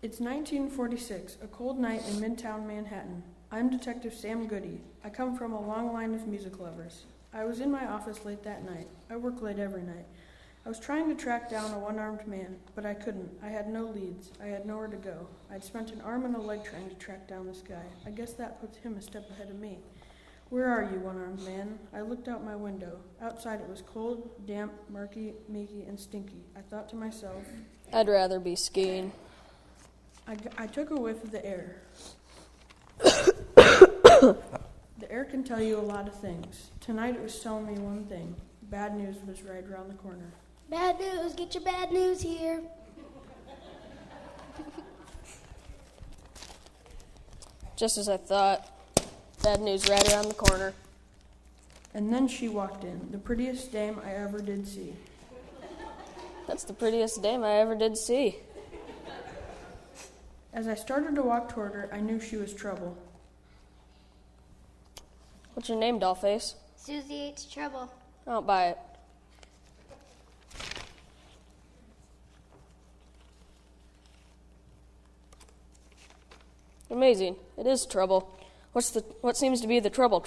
It's 1946, a cold night in Midtown Manhattan. I'm Detective Sam Goody. I come from a long line of music lovers. I was in my office late that night. I work late every night. I was trying to track down a one-armed man, but I couldn't. I had no leads. I had nowhere to go. I'd spent an arm and a leg trying to track down this guy. I guess that puts him a step ahead of me. Where are you, one-armed man? I looked out my window. Outside it was cold, damp, murky, meeky, and stinky. I thought to myself, I'd rather be skiing. I took a whiff of the air. The air can tell you a lot of things. Tonight it was telling me one thing. Bad news was right around the corner. Bad news, get your bad news here. Just as I thought. Bad news right around the corner. And then she walked in, the prettiest dame I ever did see. That's the prettiest dame I ever did see. As I started to walk toward her, I knew she was trouble. What's your name, Dollface? Susie H. Trouble. I don't buy it. Amazing. It is trouble. What seems to be the trouble?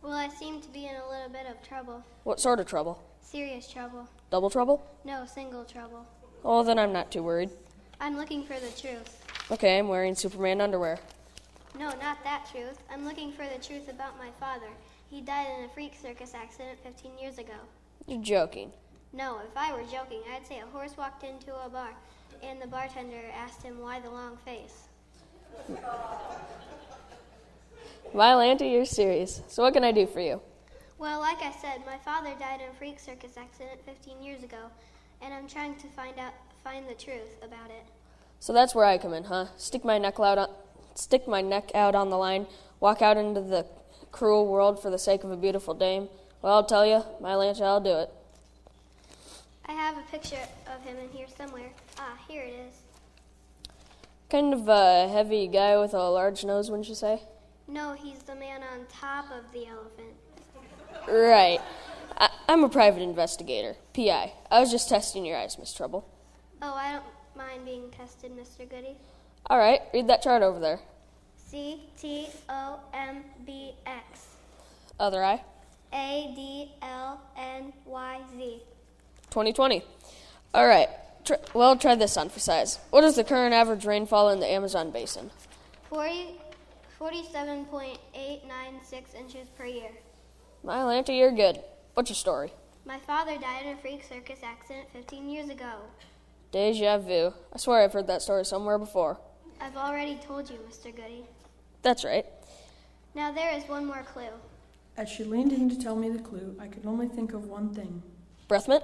Well, I seem to be in a little bit of trouble. What sort of trouble? Serious trouble. Double trouble? No, single trouble. Oh, then I'm not too worried. I'm looking for the truth. Okay, I'm wearing Superman underwear. No, not that truth. I'm looking for the truth about my father. He died in a freak circus accident 15 years ago. You're joking. No, if I were joking, I'd say a horse walked into a bar, and the bartender asked him why the long face. Violante, you're serious. So what can I do for you? Well, like I said, my father died in a freak circus accident 15 years ago, and I'm trying to find the truth about it. So that's where I come in, huh? Stick my neck out on the line, walk out into the cruel world for the sake of a beautiful dame. Well, I'll tell you, my Lance, I'll do it. I have a picture of him in here somewhere. Ah, here it is. Kind of a heavy guy with a large nose, wouldn't you say? No, he's the man on top of the elephant. Right. I'm a private investigator, PI. I was just testing your eyes, Miss Trouble. Oh, I don't mind being tested, Mr. Goody. All right, read that chart over there. CTOMBX. Other eye. ADLNYZ. 2020. All right. Try this on for size. What is the current average rainfall in the Amazon basin? 47.896 inches per year. My Lanta, you're good. What's your story? My father died in a freak circus accident 15 years ago. Deja vu. I swear I've heard that story somewhere before. I've already told you, Mr. Goody. That's right. Now there is one more clue. As she leaned in to tell me the clue, I could only think of one thing. Breath mint?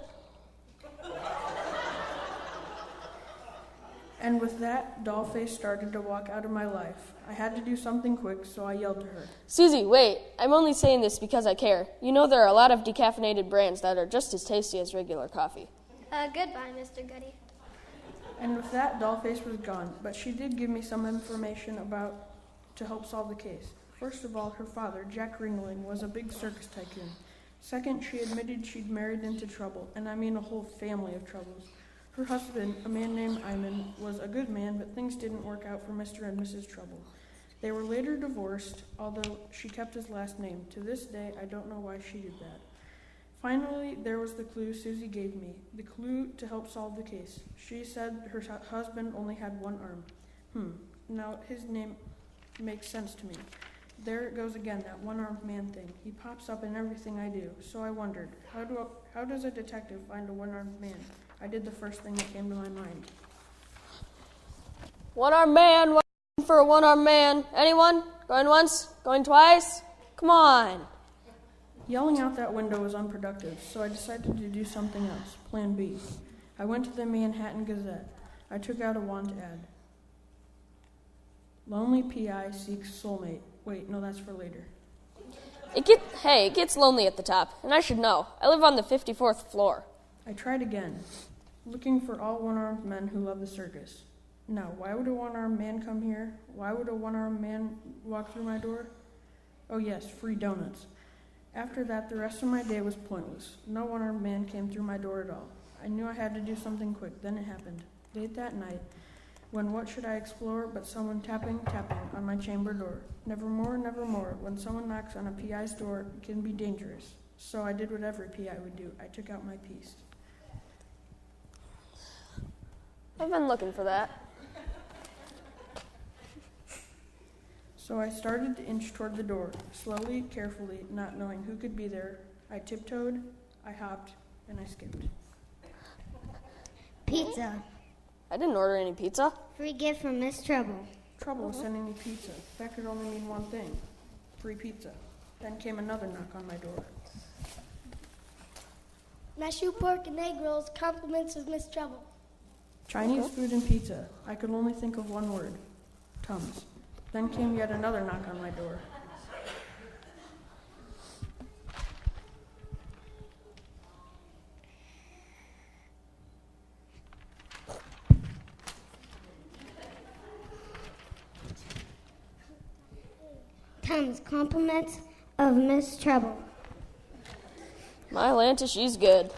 And with that, Dollface started to walk out of my life. I had to do something quick, so I yelled to her. Susie, wait. I'm only saying this because I care. You know there are a lot of decaffeinated brands that are just as tasty as regular coffee. Goodbye, Mr. Goody. And with that, Dollface was gone, but she did give me some information to help solve the case. First of all, her father, Jack Ringling, was a big circus tycoon. Second, she admitted she'd married into trouble, and I mean a whole family of troubles. Her husband, a man named Iman, was a good man, but things didn't work out for Mr. and Mrs. Trouble. They were later divorced, although she kept his last name. To this day, I don't know why she did that. Finally, there was the clue Susie gave me, the clue to help solve the case. She said her husband only had one arm. Now his name makes sense to me. There it goes again, that one-armed man thing. He pops up in everything I do. So I wondered, how does a detective find a one-armed man? I did the first thing that came to my mind. One-armed man, for a one-armed man. Anyone? Going once? Going twice? Come on. Yelling out that window was unproductive, so I decided to do something else, Plan B. I went to the Manhattan Gazette. I took out a want ad. Lonely PI seeks soulmate. Wait, no, that's for later. It gets lonely at the top, and I should know. I live on the 54th floor. I tried again, looking for all one-armed men who love the circus. Now, why would a one-armed man come here? Why would a one-armed man walk through my door? Oh yes, free donuts. After that, the rest of my day was pointless. No one-armed man came through my door at all. I knew I had to do something quick. Then it happened. Late that night, When what should I explore but someone tapping on my chamber door. Nevermore, nevermore, when someone knocks on a PI's door, it can be dangerous. So I did what every PI would do. I took out my piece. I've been looking for that. So I started to inch toward the door, slowly, carefully, not knowing who could be there. I tiptoed, I hopped, and I skipped. Pizza. I didn't order any pizza. Free gift from Miss Trouble. Trouble was sending me pizza. That could only mean one thing. Free pizza. Then came another knock on my door. Mashed pork and egg rolls, compliments of Miss Trouble. Chinese food and pizza. I could only think of one word. Tums. Then came yet another knock on my door. Tums, compliments of Miss Trouble. My Lanta, she's good.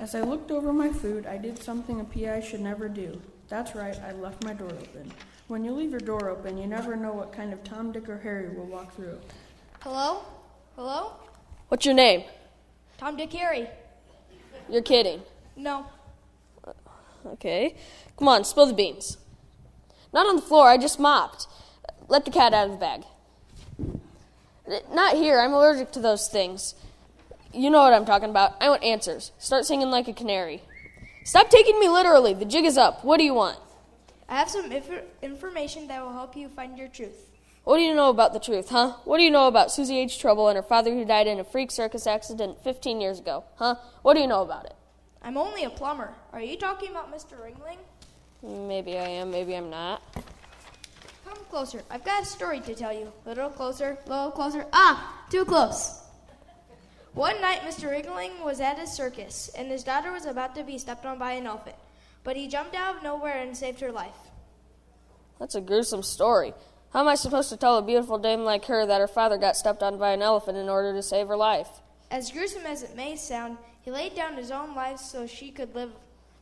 As I looked over my food, I did something a PI should never do. That's right, I left my door open. When you leave your door open, you never know what kind of Tom, Dick, or Harry will walk through. Hello? Hello? What's your name? Tom, Dick, Harry. You're kidding. No. Okay. Come on, spill the beans. Not on the floor, I just mopped. Let the cat out of the bag. Not here, I'm allergic to those things. You know what I'm talking about. I want answers. Start singing like a canary. Stop taking me literally. The jig is up. What do you want? I have some information that will help you find your truth. What do you know about the truth, huh? What do you know about Susie H. Trouble and her father who died in a freak circus accident 15 years ago, huh? What do you know about it? I'm only a plumber. Are you talking about Mr. Ringling? Maybe I am, maybe I'm not. Come closer. I've got a story to tell you. Little closer, little closer. Ah, too close. One night, Mr. Ringling was at his circus, and his daughter was about to be stepped on by an elephant. But he jumped out of nowhere and saved her life. That's a gruesome story. How am I supposed to tell a beautiful dame like her that her father got stepped on by an elephant in order to save her life? As gruesome as it may sound, he laid down his own life so she could live.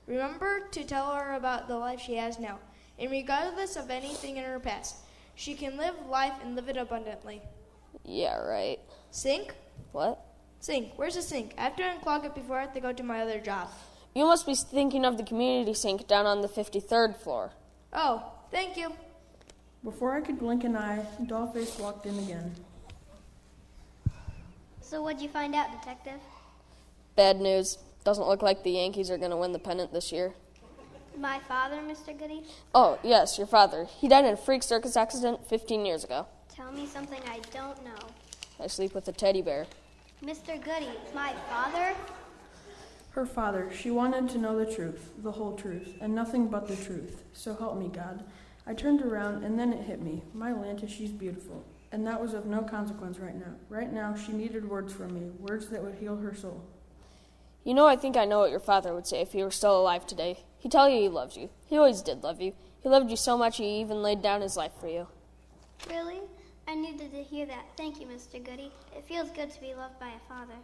Remember to tell her about the life she has now. And regardless of anything in her past, she can live life and live it abundantly. Yeah, right. Sink? What? Sink. Where's the sink? I have to unclog it before I have to go to my other job. You must be thinking of the community sink down on the 53rd floor. Oh, thank you. Before I could blink an eye, Dollface walked in again. So what'd you find out, Detective? Bad news. Doesn't look like the Yankees are going to win the pennant this year. My father, Mr. Goody? Oh, yes, your father. He died in a freak circus accident 15 years ago. Tell me something I don't know. I sleep with a teddy bear. Mr. Goody, my father? Her father, she wanted to know the truth, the whole truth, and nothing but the truth. So help me, God. I turned around, and then it hit me. My Lanta, she's beautiful. And that was of no consequence right now. Right now, she needed words from me, words that would heal her soul. You know, I think I know what your father would say if he were still alive today. He'd tell you he loves you. He always did love you. He loved you so much he even laid down his life for you. Really? I needed to hear that. Thank you, Mr. Goody. It feels good to be loved by a father.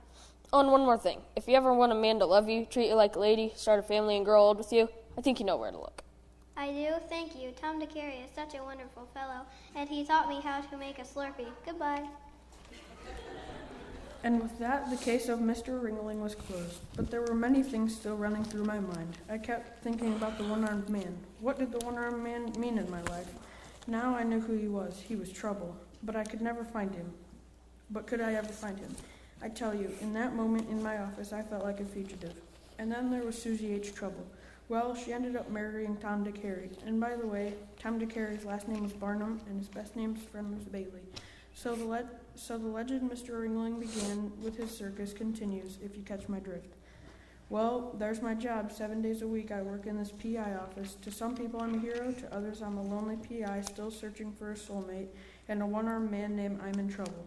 Oh, and one more thing. If you ever want a man to love you, treat you like a lady, start a family and grow old with you, I think you know where to look. I do. Thank you. Tom DeCarry is such a wonderful fellow, and he taught me how to make a Slurpee. Goodbye. And with that, the case of Mr. Ringling was closed. But there were many things still running through my mind. I kept thinking about the one-armed man. What did the one-armed man mean in my life? Now I knew who he was. He was Trouble. But I could never find him. But could I ever find him? I tell you, in that moment in my office, I felt like a fugitive. And then there was Susie H. Trouble. Well, she ended up marrying Tom DeCarry. And by the way, Tom DeCarry's last name was Barnum, and his best name's friend was Bailey. So the legend Mr. Ringling began with his circus continues, if you catch my drift. Well, there's my job. 7 days a week I work in this PI office. To some people I'm a hero, to others I'm a lonely PI still searching for a soulmate, and a one-armed man named I'm in trouble.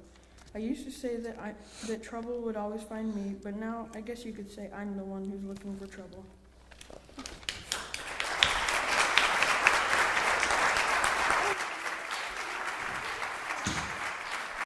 I used to say that trouble would always find me, but now I guess you could say I'm the one who's looking for trouble.